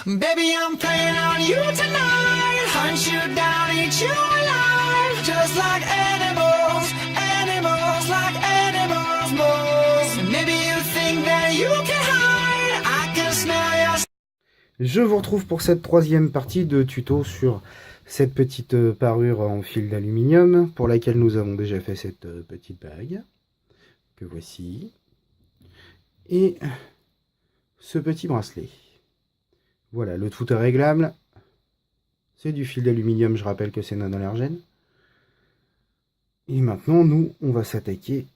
Baby, I'm playing on you tonight. Hunt you down, eat you alive. Just like animals, animals, like animals, moles. Maybe you think that you can hide. I can smell your... Je vous retrouve pour cette troisième partie de tuto sur cette petite parure en fil d'aluminium pour laquelle nous avons déjà fait cette petite bague que voici et ce petit bracelet. Voilà, le tout est réglable. C'est du fil d'aluminium, je rappelle que c'est non allergène. Et maintenant, nous, on va s'attaquer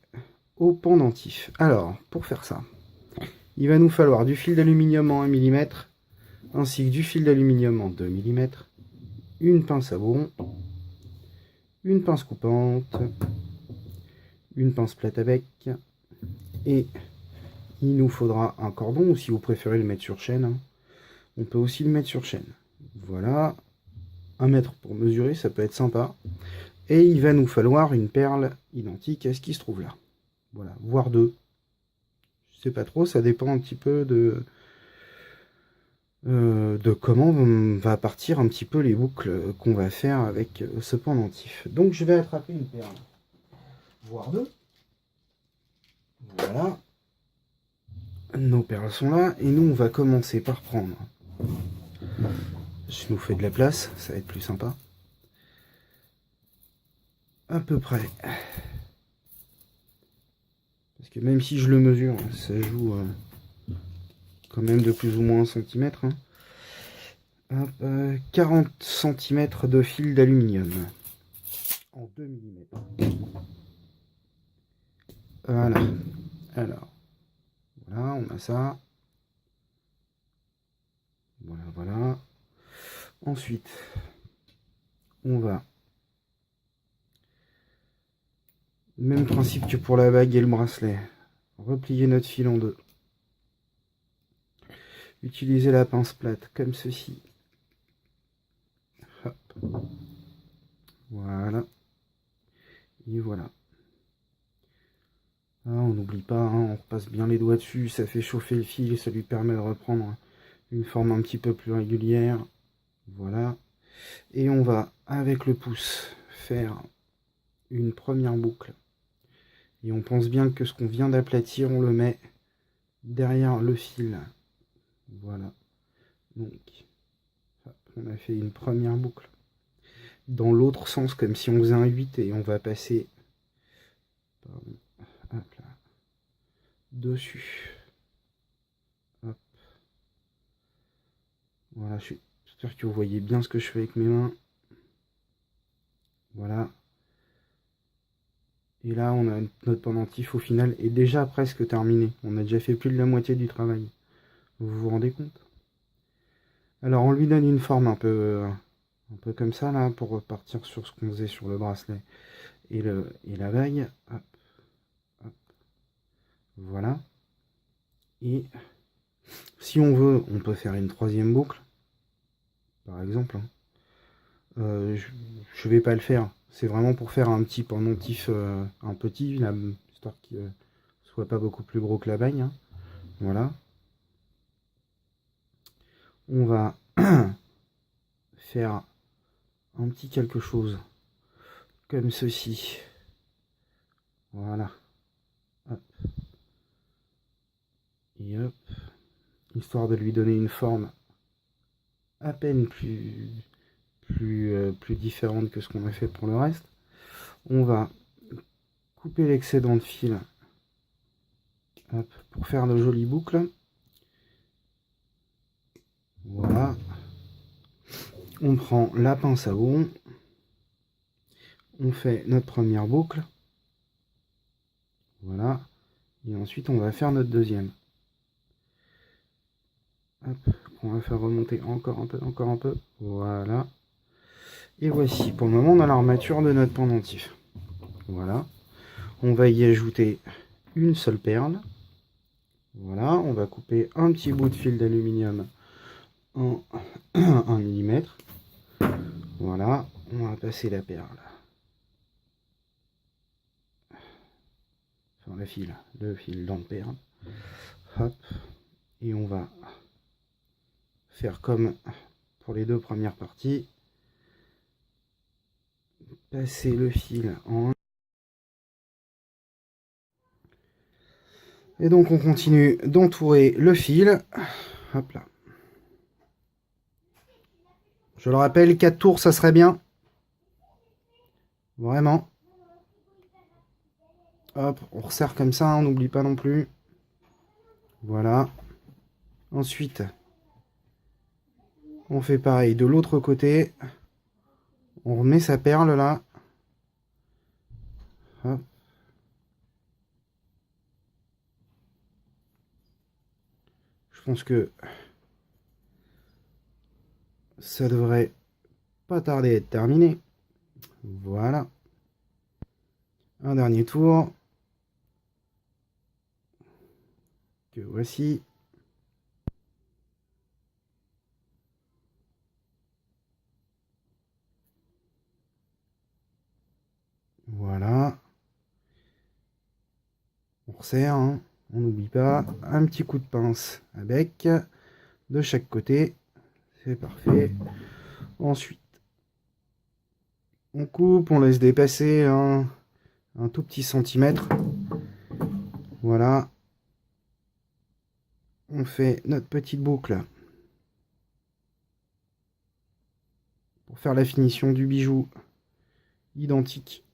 au pendentif. Alors, pour faire ça, il va nous falloir du fil d'aluminium en 1 mm, ainsi que du fil d'aluminium en 2 mm, une pince à bourron, une pince coupante, une pince plate à bec, et il nous faudra un cordon, ou si vous préférez le mettre sur chaîne, on peut aussi le mettre sur chaîne. Voilà, 1 mètre pour mesurer, ça peut être sympa. Et il va nous falloir une perle identique à ce qui se trouve là. Voilà, voire deux. Je sais pas trop, ça dépend un petit peu de comment va partir un petit peu les boucles qu'on va faire avec ce pendentif. Donc je vais attraper une perle, voire deux. Voilà. Nos perles sont là, et nous on va commencer par prendre. Je nous fais de la place, ça va être plus sympa. À peu près. Parce que même si je le mesure, ça joue quand même de plus ou moins 1 cm. Hop, 40 cm de fil d'aluminium. En 2 mm. Voilà. Alors, voilà, on a ça. Voilà, voilà. Ensuite, on va... Même principe que pour la bague et le bracelet. Replier notre fil en deux. Utiliser la pince plate comme ceci. Hop. Voilà. Et voilà. Ah, on n'oublie pas, hein, on repasse bien les doigts dessus, ça fait chauffer le fil, ça lui permet de reprendre une forme un petit peu plus régulière. Voilà. Et on va, avec le pouce, faire une première boucle. Et on pense bien que ce qu'on vient d'aplatir, on le met derrière le fil. Voilà. Donc, hop, on a fait une première boucle. Dans l'autre sens, comme si on faisait un 8, et on va passer hop là, dessus. Hop. Voilà, j'espère que vous voyez bien ce que je fais avec mes mains. Voilà. Et là, on a notre pendentif au final est déjà presque terminé. On a déjà fait plus de la moitié du travail. Vous vous rendez compte? Alors, on lui donne une forme un peu comme ça, là, pour repartir sur ce qu'on faisait sur le bracelet et la bague. Hop, hop. Voilà. Et si on veut, on peut faire une troisième boucle, par exemple. Je vais pas le faire. C'est vraiment pour faire un petit pendentif, un petit, là, histoire qu'il soit pas beaucoup plus gros que la bague. Hein. Voilà. On va faire un petit quelque chose comme ceci. Voilà. Hop. Et hop. Histoire de lui donner une forme à peine plus différente que ce qu'on a fait pour le reste. On va couper l'excédent de fil, hop, pour faire de jolies boucles. Voilà. On prend la pince à bourron. On fait notre première boucle. Voilà. Et ensuite, on va faire notre deuxième. Hop. On va faire remonter encore un peu, encore un peu. Voilà. Et voici, pour le moment, on a l'armature de notre pendentif. Voilà. On va y ajouter une seule perle. Voilà. On va couper un petit bout de fil d'aluminium en 1 mm. Voilà. On va passer la perle. Enfin, le fil dans le perle. Hop. Et on va faire comme pour les 2 premières parties. Passer le fil en... Et donc on continue d'entourer le fil. Hop là. Je le rappelle, 4 tours, ça serait bien. Vraiment. Hop, on resserre comme ça, on n'oublie pas non plus. Voilà. Ensuite, on fait pareil de l'autre côté. On remet sa perle là. Hop. Je pense que ça devrait pas tarder à être terminé. Voilà. Un dernier tour. Que voici. Voilà. On resserre, hein. On n'oublie pas. Un petit coup de pince à bec de chaque côté. C'est parfait. Ensuite, on coupe, on laisse dépasser un tout petit centimètre. Voilà. On fait notre petite boucle pour faire la finition du bijou identique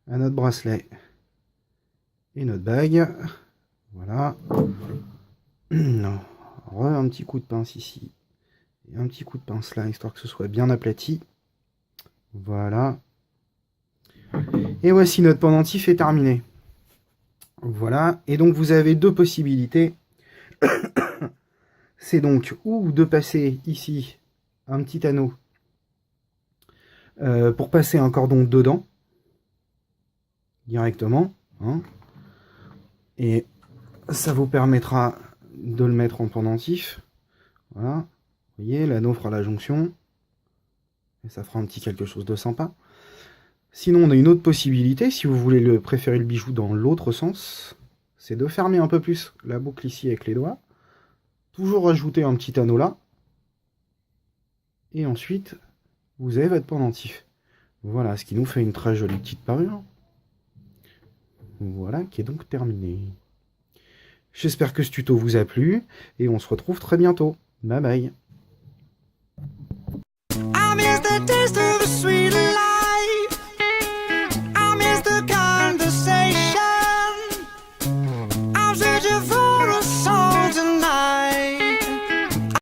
à notre bracelet et notre bague. Voilà. Un petit coup de pince ici et un petit coup de pince là, histoire que ce soit bien aplati. Voilà. Et voici notre pendentif est terminé. Voilà. Et donc vous avez 2 possibilités. C'est donc ou de passer ici un petit anneau pour passer un cordon dedans directement, hein, et ça vous permettra de le mettre en pendentif. Voilà, vous voyez, l'anneau fera la jonction et ça fera un petit quelque chose de sympa. Sinon, on a une autre possibilité, si vous voulez préférer le bijou dans l'autre sens, c'est de fermer un peu plus la boucle ici avec les doigts, toujours rajouter un petit anneau là, et ensuite vous avez votre pendentif. Voilà, ce qui nous fait une très jolie petite parure. Voilà, qui est donc terminée. J'espère que ce tuto vous a plu, et on se retrouve très bientôt. Bye bye. I miss the taste of the sweet